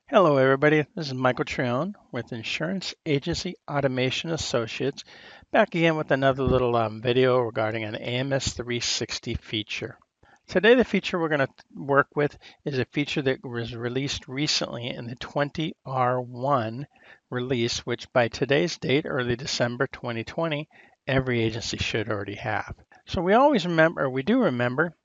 Hello, everybody. This is Michael Trione with Insurance Agency Automation Associates, back again with another little video regarding an AMS360 feature. Today, the feature we're going to work with is a feature that was released recently in the 20R1 release, which by today's date, early December 2020, every agency should already have. So we do remember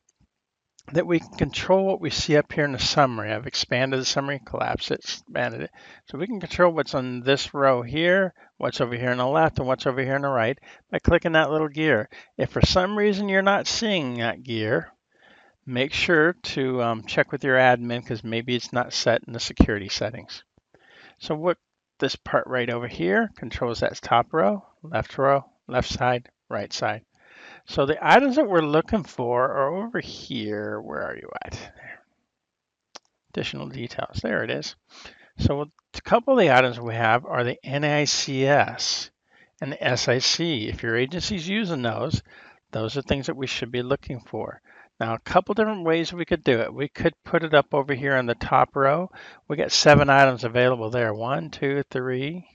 that we can control what we see up here in the summary. I've expanded the summary, collapsed it, expanded it. So we can control what's on this row here, what's over here on the left, and what's over here on the right by clicking that little gear. If for some reason you're not seeing that gear, make sure to check with your admin because maybe it's not set in the security settings. So what this part right over here controls that top row, left side, right side. So the items that we're looking for are over here. Where are you at? There. Additional details. There it is. So a couple of the items we have are the NAICS and the SIC. If your agency's using those are things that we should be looking for. Now, a couple different ways we could do it. We could put it up over here on the top row. We got 7 items available there. 1, 2, 3,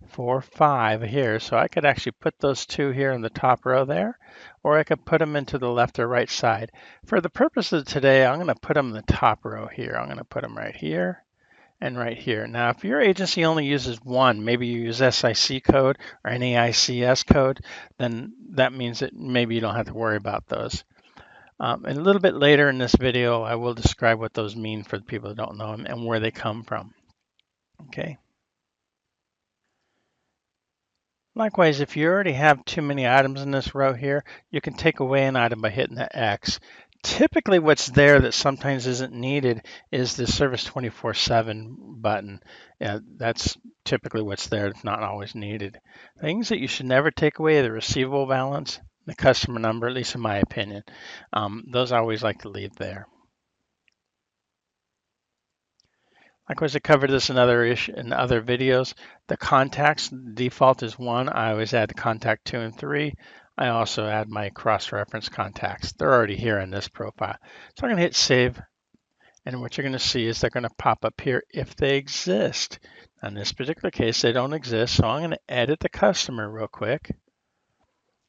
4, 5 here. So I could actually put those 2 here in the top row there, or I could put them into the left or right side. For the purposes of today, I'm going to put them in the top row here. I'm going to put them right here and right here. Now, if your agency only uses one, maybe you use SIC code or NAICS code, then that means that maybe you don't have to worry about those. And a little bit later in this video, I will describe what those mean for the people that don't know them and where they come from. Okay. Likewise, if you already have too many items in this row here, you can take away an item by hitting the X. Typically what's there that sometimes isn't needed is the Service 24/7 button. That's typically what's there. It's not always needed. Things that you should never take away are the receivable balance, the customer number, at least in my opinion. Those I always like to leave there. Likewise, I covered this in other videos. The contacts default is 1. I always add the contact 2 and 3. I also add my cross-reference contacts. They're already here in this profile. So I'm going to hit save, and what you're going to see is they're going to pop up here if they exist. In this particular case, they don't exist, so I'm going to edit the customer real quick.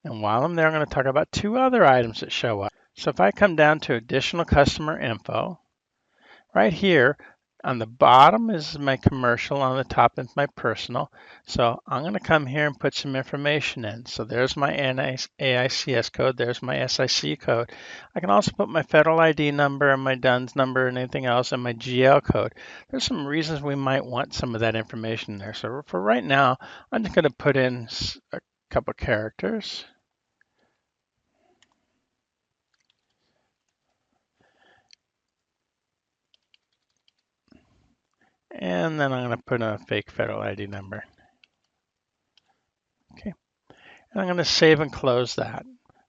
And while I'm there, I'm going to talk about 2 other items that show up. So if I come down to additional customer info, right here, on the bottom is my commercial, on the top is my personal. So I'm going to come here and put some information in. So there's my NAICS code, there's my SIC code. I can also put my federal ID number and my DUNS number and anything else, and my GL code. There's some reasons we might want some of that information there. So for right now, I'm just going to put in a couple characters. And then I'm going to put in a fake federal ID number. Okay. And I'm going to save and close that.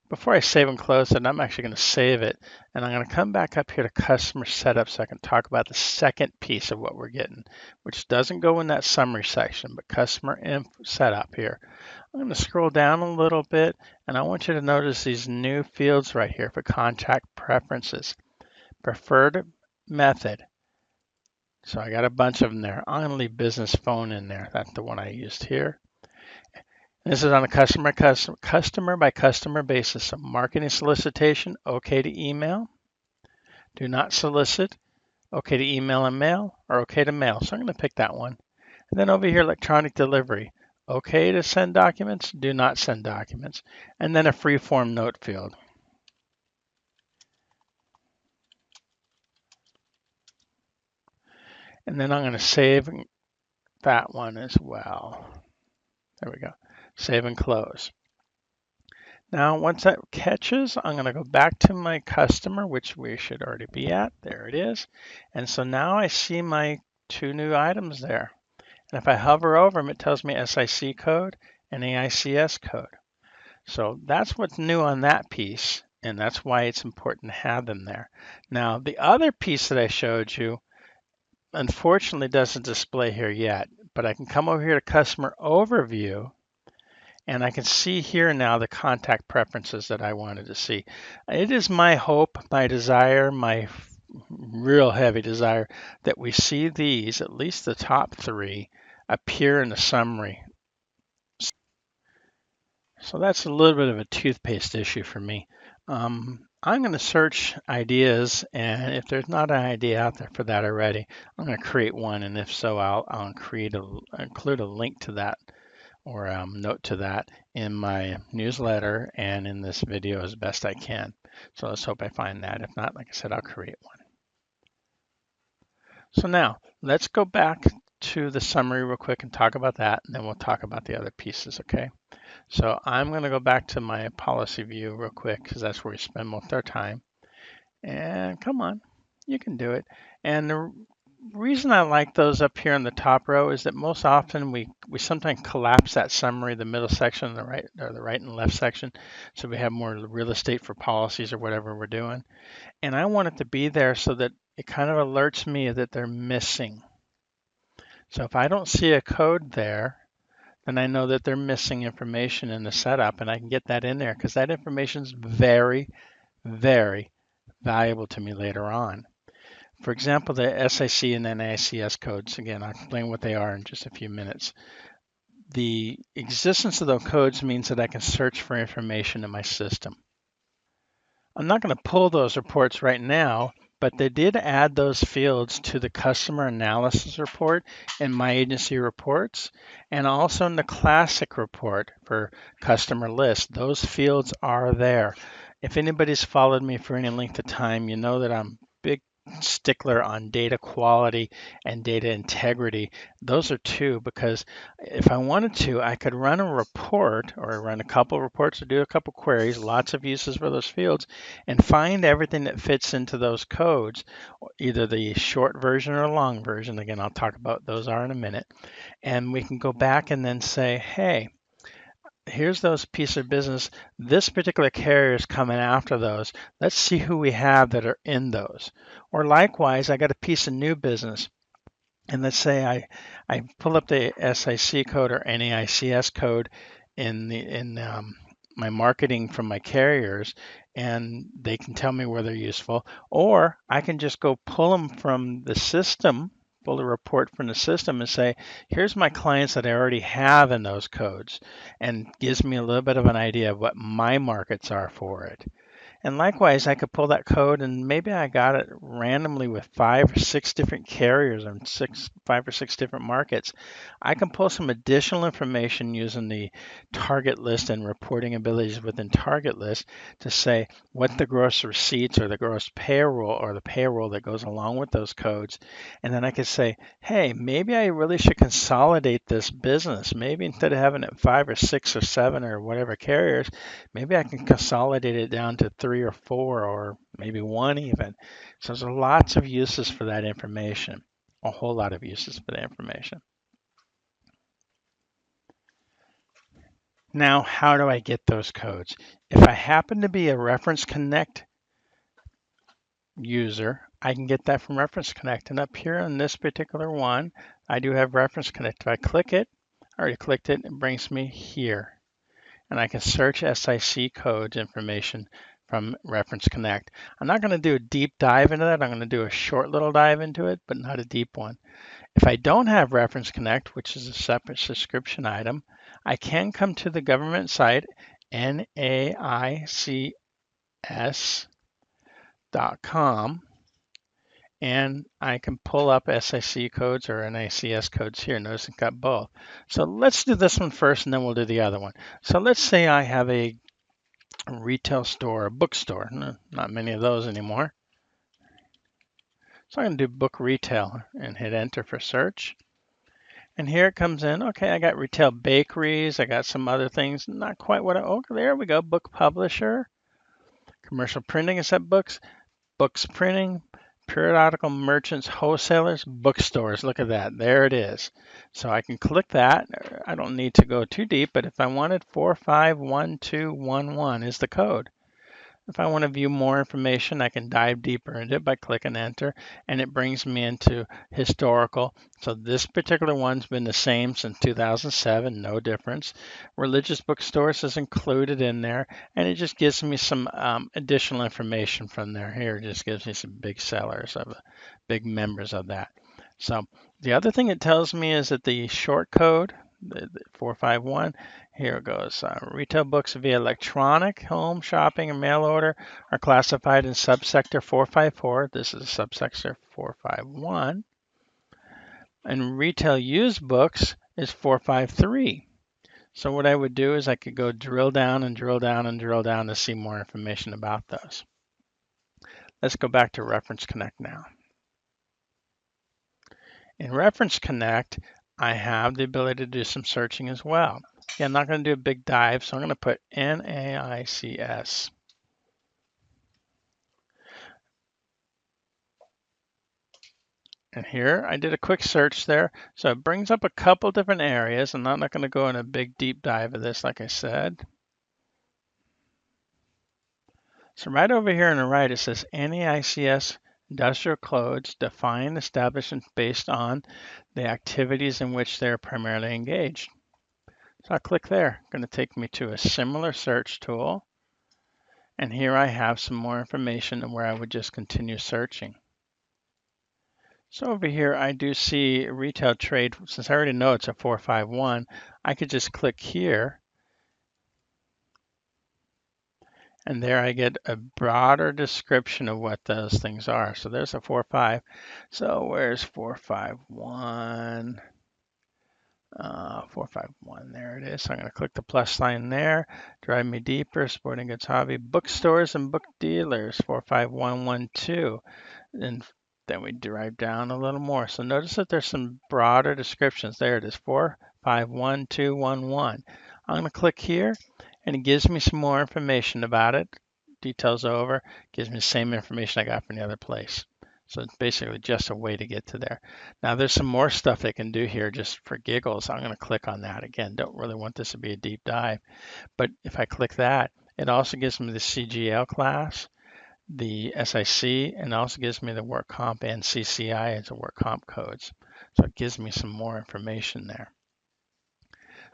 Before I save and close it, I'm actually going to save it. And I'm going to come back up here to customer setup so I can talk about the second piece of what we're getting, which doesn't go in that summary section, but customer setup here. I'm going to scroll down a little bit, and I want you to notice these new fields right here for contact preferences. Preferred method. So I got a bunch of them there. I'm going to leave business phone in there. That's the one I used here. This is on a customer by customer basis. So marketing solicitation, okay to email. Do not solicit, okay to email and mail, or okay to mail. So I'm going to pick that one. And then over here, electronic delivery. Okay to send documents, do not send documents. And then a free form note field. And then I'm going to save that one as well. There we go. Save and close. Now, once that catches, I'm going to go back to my customer, which we should already be at. There it is. And so now I see my 2 new items there. And if I hover over them, it tells me SIC code and NAICS code. So that's what's new on that piece, and that's why it's important to have them there. Now, the other piece that I showed you, unfortunately, doesn't display here yet, but I can come over here to Customer Overview, and I can see here now the contact preferences that I wanted to see. It is my hope, my desire, my real heavy desire that we see these, at least the top three, appear in the summary. So that's a little bit of a toothpaste issue for me. I'm going to search ideas, and if there's not an idea out there for that already, I'm going to create one, and if so, I'll include a link to that or note to that in my newsletter and in this video as best I can. So let's hope I find that. If not, like I said, I'll create one. So now let's go back to the summary real quick and talk about that, and then we'll talk about the other pieces, okay? So I'm going to go back to my policy view real quick because that's where we spend most of our time. And come on, you can do it. And the reason I like those up here in the top row is that most often we sometimes collapse that summary, the middle section, the right or the right and left section, so we have more real estate for policies or whatever we're doing. And I want it to be there so that it kind of alerts me that they're missing. So if I don't see a code there, then I know that they're missing information in the setup, and I can get that in there because that information is very, very valuable to me later on. For example, the SIC and NAICS codes, again, I'll explain what they are in just a few minutes. The existence of those codes means that I can search for information in my system. I'm not going to pull those reports right now, but they did add those fields to the customer analysis report in my agency reports, and also in the classic report for customer list. Those fields are there. If anybody's followed me for any length of time, you know that I'm big stickler on data quality and data integrity. Those are two, because if I wanted to, I could run a report or run a couple reports or do a couple queries, lots of uses for those fields, and find everything that fits into those codes, either the short version or long version. Again, I'll talk about those are in a minute. And we can go back and then say, hey, here's those pieces of business. This particular carrier is coming after those. Let's see who we have that are in those. Or likewise, I got a piece of new business. And let's say I pull up the SIC code or NAICS code in my marketing from my carriers, and they can tell me where they're useful. Or I can just go pull them from the system, pull the report from the system and say, here's my clients that I already have in those codes, and gives me a little bit of an idea of what my markets are for it. And likewise, I could pull that code and maybe I got it randomly with 5 or 6 different carriers and 5 or 6 different markets. I can pull some additional information using the target list and reporting abilities within target list to say what the gross receipts or the gross payroll or the payroll that goes along with those codes. And then I could say, hey, maybe I really should consolidate this business. Maybe instead of having it 5 or 6 or 7 or whatever carriers, maybe I can consolidate it down to 3 or 4 or maybe 1 even. So there's lots of uses for that information, a whole lot of uses for that information. Now, how do I get those codes? If I happen to be a Reference Connect user, I can get that from Reference Connect. And up here on this particular one, I do have Reference Connect. If I click it, I already clicked it, it brings me here. And I can search SIC codes information from Reference Connect. I'm not going to do a deep dive into that. I'm going to do a short little dive into it, but not a deep one. If I don't have Reference Connect, which is a separate subscription item, I can come to the government site, NAICS.com, and I can pull up SIC codes or NACS codes here. Notice I've got both. So let's do this one first, and then we'll do the other one. So let's say I have a retail store, a bookstore. Not many of those anymore. So I'm going to do book retail and hit enter for search. And here it comes in. Okay, I got retail bakeries. I got some other things. Not quite what oh, there we go. Book publisher, commercial printing is that books, books printing, periodical merchants, wholesalers, bookstores. Look at that. There it is. So I can click that. I don't need to go too deep, but if I wanted 451211 is the code. If I want to view more information, I can dive deeper into it by clicking enter, and it brings me into historical. So this particular one's been the same since 2007, no difference. Religious bookstores is included in there, and it just gives me some additional information from there. Here it just gives me some big sellers of big members of that. So the other thing it tells me is that the short code, the 451, here it goes. Retail books via electronic, home, shopping, and mail order are classified in subsector 454. This is subsector 451. And retail used books is 453. So what I would do is I could go drill down and drill down and drill down to see more information about those. Let's go back to Reference Connect now. In Reference Connect, I have the ability to do some searching as well. Yeah, I'm not going to do a big dive, so I'm going to put NAICS. And here I did a quick search there. So it brings up a couple different areas, and I'm not going to go in a big deep dive of this, like I said. So right over here on the right, it says NAICS industrial codes define establishments based on the activities in which they're primarily engaged. So I'll click there. Going to take me to a similar search tool. And here I have some more information and where I would just continue searching. So over here, I do see retail trade. Since I already know it's a 451, I could just click here. And there I get a broader description of what those things are. So there's a 45. So where's 451? 451, there it is. So I'm going to click the plus sign there. Drive me deeper, sporting goods hobby, bookstores and book dealers, 45112. And then we drive down a little more. So notice that there's some broader descriptions. There it is, 451211. I'm going to click here, and it gives me some more information about it. Details over, gives me the same information I got from the other place. So it's basically just a way to get to there. Now there's some more stuff they can do here just for giggles. I'm going to click on that. Again, don't really want this to be a deep dive. But if I click that, it also gives me the CGL class, the SIC, and also gives me the work comp and CCI as the work comp codes. So it gives me some more information there.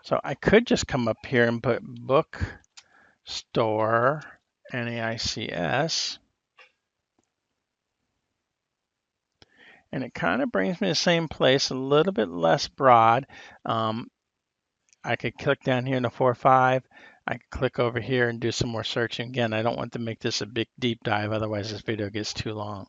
So I could just come up here and put bookstore NAICS. And it kind of brings me to the same place, a little bit less broad. I could click down here in the 4.5. I could click over here and do some more searching. Again, I don't want to make this a big deep dive, otherwise this video gets too long.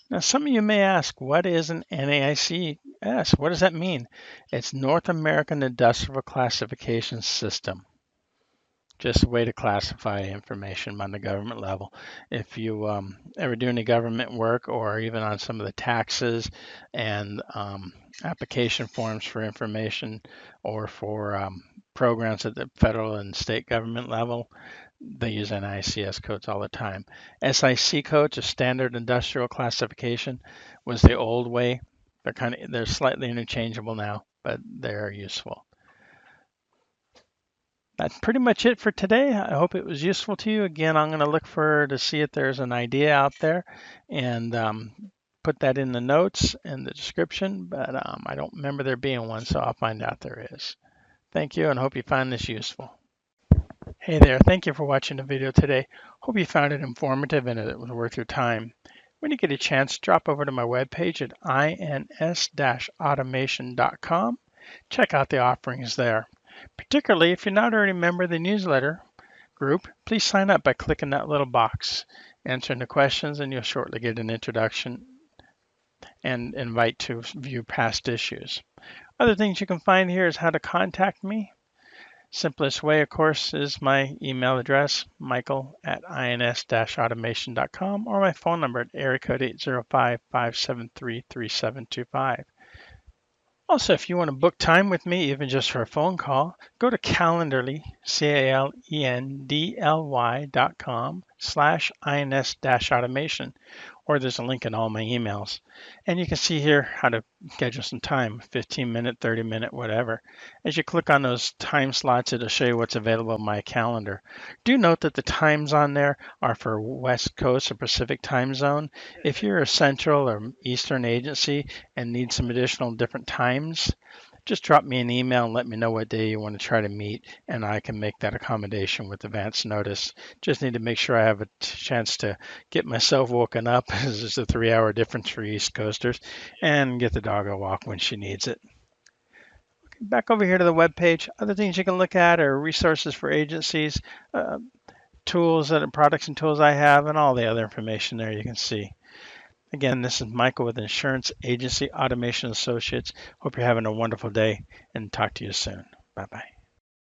Now, some of you may ask, what is an NAICS? What does that mean? It's North American Industrial Classification System. Just a way to classify information on the government level. If you ever do any government work, or even on some of the taxes and application forms for information, or for programs at the federal and state government level, they use NAICS codes all the time. SIC codes, a standard industrial classification, was the old way. They're slightly interchangeable now, but they're useful. That's pretty much it for today. I hope it was useful to you. Again, I'm going to look to see if there's an idea out there, and put that in the notes and the description, but I don't remember there being one, so I'll find out there is. Thank you, and hope you find this useful. Hey there, thank you for watching the video today. Hope you found it informative and it was worth your time. When you get a chance, drop over to my webpage at ins-automation.com. Check out the offerings there. Particularly if you're not already a member of the newsletter group, please sign up by clicking that little box, answering the questions, and you'll shortly get an introduction and invite to view past issues. Other things you can find here is how to contact me. Simplest way, of course, is my email address, michael@ins-automation.com, or my phone number at area code 805-573-3725. Also, if you want to book time with me, even just for a phone call, go to Calendly, CALENDLY.com/INS-automation, or there's a link in all my emails. And you can see here how to schedule some time, 15-minute, 30-minute, whatever. As you click on those time slots, it'll show you what's available in my calendar. Do note that the times on there are for West Coast or Pacific time zone. If you're a Central or Eastern agency and need some additional different times, just drop me an email and let me know what day you want to try to meet, and I can make that accommodation with advance notice. Just need to make sure I have a chance to get myself woken up, as there's a 3-hour difference for East Coasters, and get the dog a walk when she needs it. Back over here to the web page, other things you can look at are resources for agencies, tools and products and tools I have, and all the other information there you can see. Again, this is Michael with Insurance Agency Automation Associates. Hope you're having a wonderful day and talk to you soon. Bye-bye.